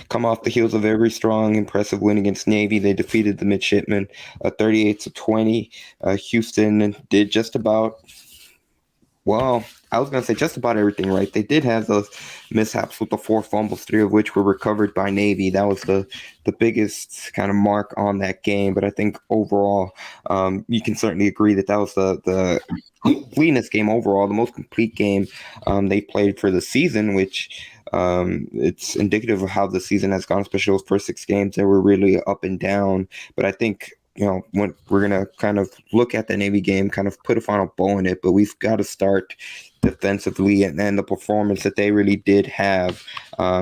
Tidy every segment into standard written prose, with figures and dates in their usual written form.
come off the heels of a very strong, impressive win against Navy. They defeated the Midshipmen 38-20. Houston did just about, well, I was going to say just about everything right. They did have those mishaps with the 4 fumbles, 3 of which were recovered by Navy. That was the biggest kind of mark on that game. But I think overall, you can certainly agree that was the cleanest game overall, the most complete game they played for the season, which it's indicative of how the season has gone, especially those first 6 games. They were really up and down. But I think, when we're going to kind of look at the Navy game, kind of put a final bow in it, but we've got to start defensively and the performance that they really did have,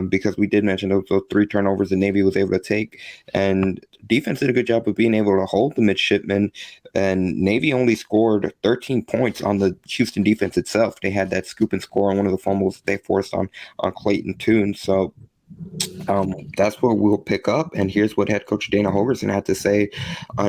because we did mention those 3 turnovers that Navy was able to take, and defense did a good job of being able to hold the Midshipmen, and Navy only scored 13 points on the Houston defense itself. They had that scoop and score on one of the fumbles they forced on Clayton Toon. So that's what we'll pick up. And here's what head coach Dana Holgorsen had to say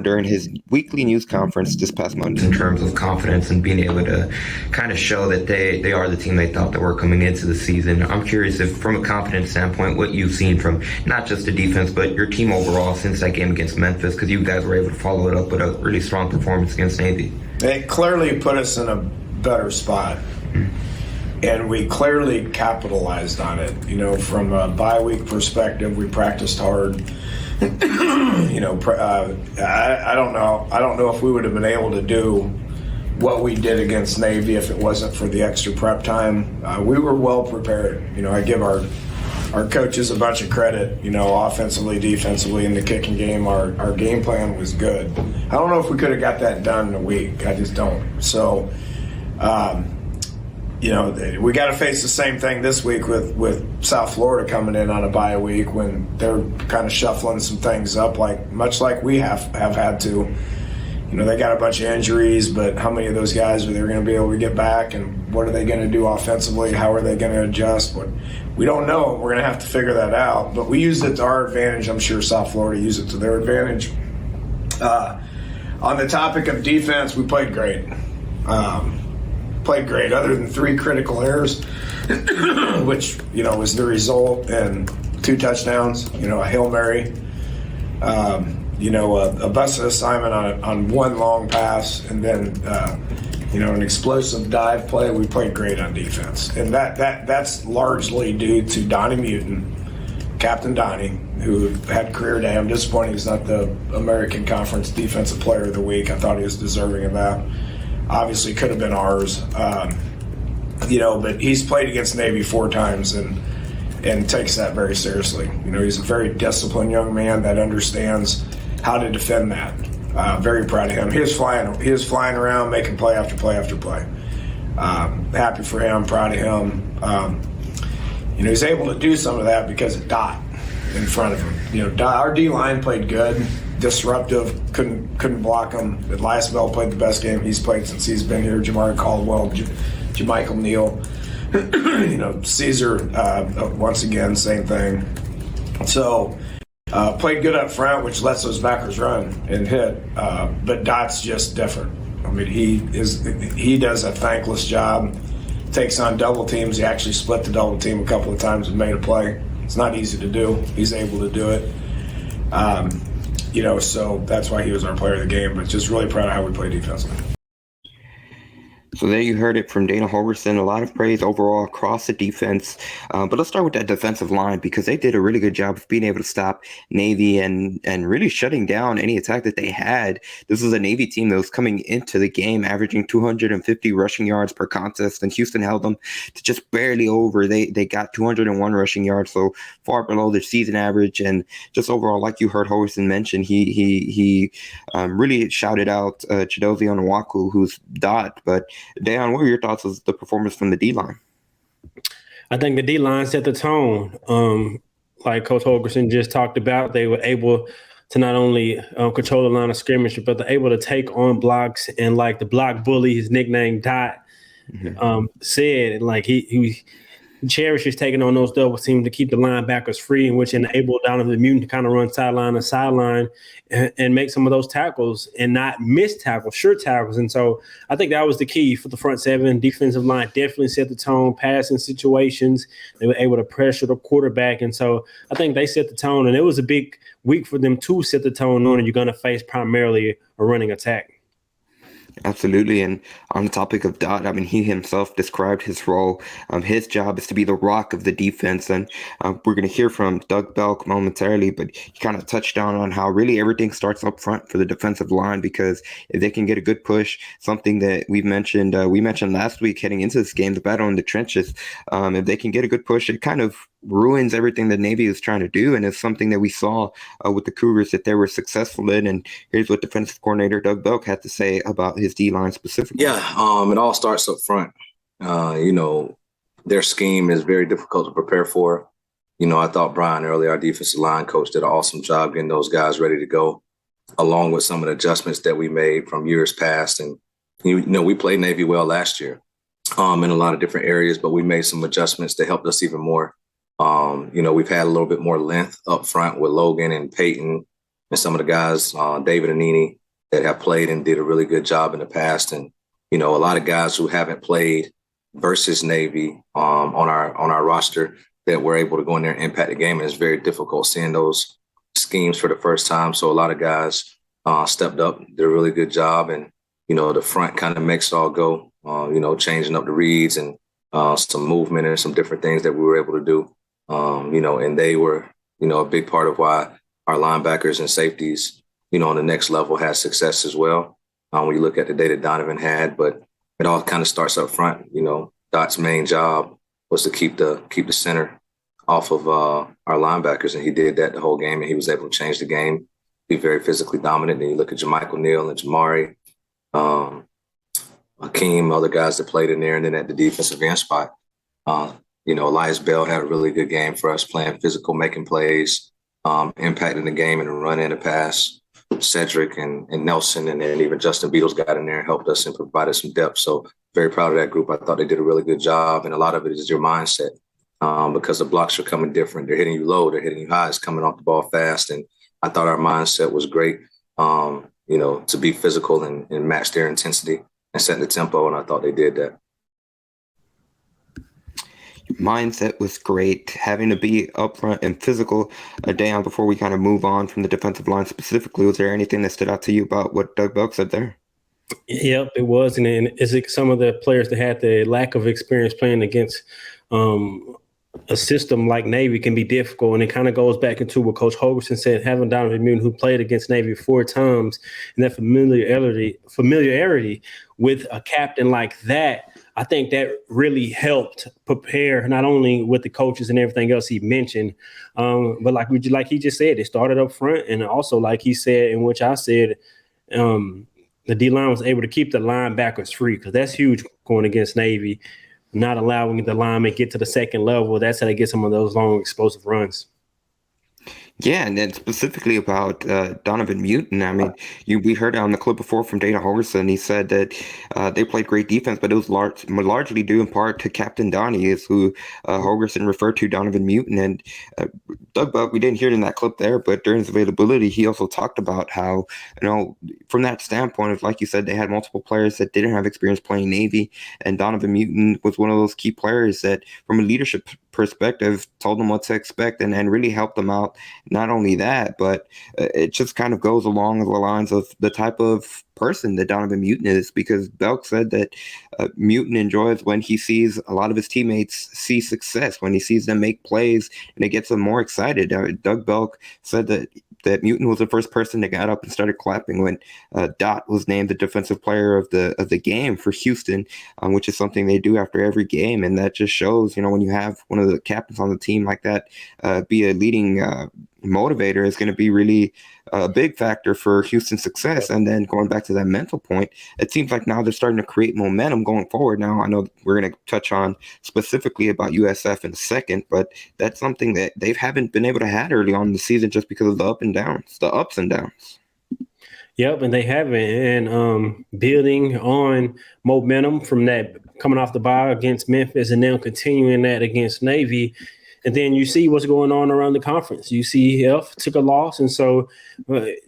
during his weekly news conference this past month in terms of confidence and being able to kind of show that they are the team they thought they were coming into the season. I'm curious if, from a confidence standpoint, what you've seen from not just the defense, but your team overall since that game against Memphis, because you guys were able to follow it up with a really strong performance against Navy. They clearly put us in a better spot. And we clearly capitalized on it. From a bye week perspective, we practiced hard. I don't know if we would have been able to do what we did against Navy if it wasn't for the extra prep time. We were well prepared. I give our coaches a bunch of credit. Offensively, defensively, in the kicking game, our game plan was good. I don't know if we could have got that done in a week. I just don't. So. We got to face the same thing this week with South Florida coming in on a bye week when they're kind of shuffling some things up, much like we have had to. They got a bunch of injuries, but how many of those guys are they going to be able to get back, and what are they going to do offensively? How are they going to adjust? We don't know. We're going to have to figure that out. But we used it to our advantage. I'm sure South Florida used it to their advantage. On the topic of defense, we played great. Other than 3 critical errors, which was the result in 2 touchdowns, a Hail Mary, a busted assignment on 1 long pass, and then an explosive dive play. We played great on defense, and that's largely due to Donnie Mutin, Captain Donnie, who had career day. I'm disappointed he's not the American Conference Defensive Player of the Week. I thought he was deserving of that. Obviously could have been ours, but he's played against Navy 4 times and takes that very seriously. He's a very disciplined young man that understands how to defend that. Very proud of him. He was flying around, making play after play after play. Happy for him, proud of him. He's able to do some of that because of Dot in front of him. Our D-line played good. Disruptive, couldn't block him. Elias Bell played the best game he's played since he's been here. Jamari Caldwell, Jamichael Neal, Caesar, once again, same thing. So played good up front, which lets those backers run and hit. But Dot's just different. He does a thankless job. Takes on double teams. He actually split the double team a couple of times and made a play. It's not easy to do. He's able to do it. So that's why he was our player of the game, but just really proud of how we play defensively. So there you heard it from Dana Holgorsen. A lot of praise overall across the defense. But let's start with that defensive line, because they did a really good job of being able to stop Navy and really shutting down any attack that they had. This was a Navy team that was coming into the game averaging 250 rushing yards per contest, and Houston held them to just barely over. They got 201 rushing yards, so far below their season average. And just overall, like you heard Holgorsen mention, he really shouted out Chidozie Onuaku, who's Dot. But Dan, what were your thoughts of the performance from the D-line? I think the D-line set the tone. Like Coach Holgorsen just talked about, they were able to not only control the line of scrimmage, but they're able to take on blocks. And like the block bully, his nickname Dot, said, like he cherishes taking on those double teams to keep the linebackers free, and which enabled Donovan Mutant to kind of run sideline to sideline and make some of those tackles and not miss tackles, sure tackles. And so I think that was the key for the front seven. Defensive line definitely set the tone, passing situations. They were able to pressure the quarterback. And so I think they set the tone, and it was a big week for them to set the tone, knowing you're going to face primarily a running attack. Absolutely. And on the topic of Dot, I mean, he himself described his role. His job is to be the rock of the defense. And we're going to hear from Doug Belk momentarily, but he kind of touched down on how really everything starts up front for the defensive line, because if they can get a good push, something that we mentioned last week heading into this game, the battle in the trenches, if they can get a good push, it kind of ruins everything that Navy is trying to do. And it's something that we saw with the Cougars that they were successful in. And here's what defensive coordinator Doug Belk had to say about his D-line specifically. Yeah, it all starts up front. Their scheme is very difficult to prepare for. I thought Brian earlier, our defensive line coach, did an awesome job getting those guys ready to go, along with some of the adjustments that we made from years past. And, we played Navy well last year in a lot of different areas, but we made some adjustments that helped us even more. We've had a little bit more length up front with Logan and Peyton and some of the guys, David and Nene, that have played and did a really good job in the past. And, a lot of guys who haven't played versus Navy on our roster that were able to go in there and impact the game. And it's very difficult seeing those schemes for the first time. So a lot of guys stepped up, did a really good job. And, the front kind of makes it all go, changing up the reads and some movement and some different things that we were able to do. And they were, a big part of why our linebackers and safeties, on the next level had success as well. When you look at the day that Donovan had, but it all kind of starts up front. Dot's main job was to keep the center off of our linebackers, and he did that the whole game, and he was able to change the game, be very physically dominant. And you look at Jermichael Neal and Jamari, Hakeem, other guys that played in there, and then at the defensive end spot, Elias Bell had a really good game for us, playing physical, making plays, impacting the game and the run and the pass. Cedric and Nelson, and then even Justin Beatles got in there and helped us and provided some depth. So very proud of that group. I thought they did a really good job, and a lot of it is your mindset because the blocks are coming different. They're hitting you low, they're hitting you high, it's coming off the ball fast. And I thought our mindset was great, to be physical and match their intensity and set the tempo, and I thought they did that. Mindset was great. Having to be upfront and physical. Dan, before we kind of move on from the defensive line specifically, was there anything that stood out to you about what Doug Belk said there? Yep, it was. And is it some of the players that had the lack of experience playing against a system like Navy can be difficult. And it kind of goes back into what Coach Holgerson said, having Donovan Mutant, who played against Navy 4 times, and that familiarity with a captain like that, I think that really helped prepare not only with the coaches and everything else he mentioned, but like he just said, it started up front. And also, like he said, in which I said, the D-line was able to keep the linebackers free, because that's huge going against Navy, not allowing the linemen get to the second level. That's how they get some of those long, explosive runs. Yeah, and then specifically about Donovan Mutant. I mean, we heard on the clip before from Dana Holgerson. He said that they played great defense, but it was largely due in part to Captain Donnie, is who Holgerson referred to Donovan Mutant. And Doug Buck, we didn't hear it in that clip there, but during his availability, he also talked about how, from that standpoint of, like you said, they had multiple players that didn't have experience playing Navy, and Donovan Mutant was one of those key players that, from a leadership perspective, told them what to expect and really helped them out. Not only that, but it just kind of goes along the lines of the type of person that Donovan Mutant is, because Belk said that Mutant enjoys when he sees a lot of his teammates see success, when he sees them make plays, and it gets him more excited. Doug Belk said that Mutant was the first person that got up and started clapping when Dot was named the defensive player of the game for Houston, which is something they do after every game. And that just shows, when you have one of the captains on the team like that be a leading motivator, is going to be really a big factor for Houston's success. And then going back to that mental point, it seems like now they're starting to create momentum going forward. Now, I know we're going to touch on specifically about USF in a second, but that's something that they haven't been able to have early on in the season just because of the ups and downs. Yep, and they haven't. And building on momentum from that coming off the bye against Memphis and now continuing that against Navy. And then you see what's going on around the conference. UCF took a loss, and so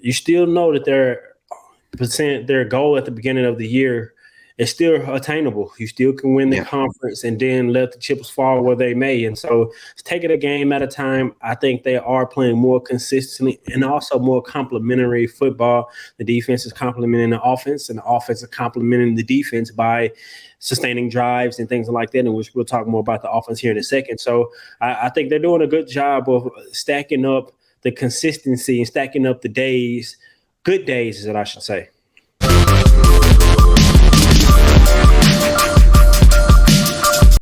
you still know that their goal at the beginning of the year is still attainable. You still can win the conference and then let the chips fall where they may. And so take it a game at a time. I think they are playing more consistently and also more complementary football. The defense is complementing the offense, and the offense is complementing the defense by sustaining drives and things like that, and which we'll talk more about the offense here in a second. So I think they're doing a good job of stacking up the consistency and stacking up the days, good days is what I should say.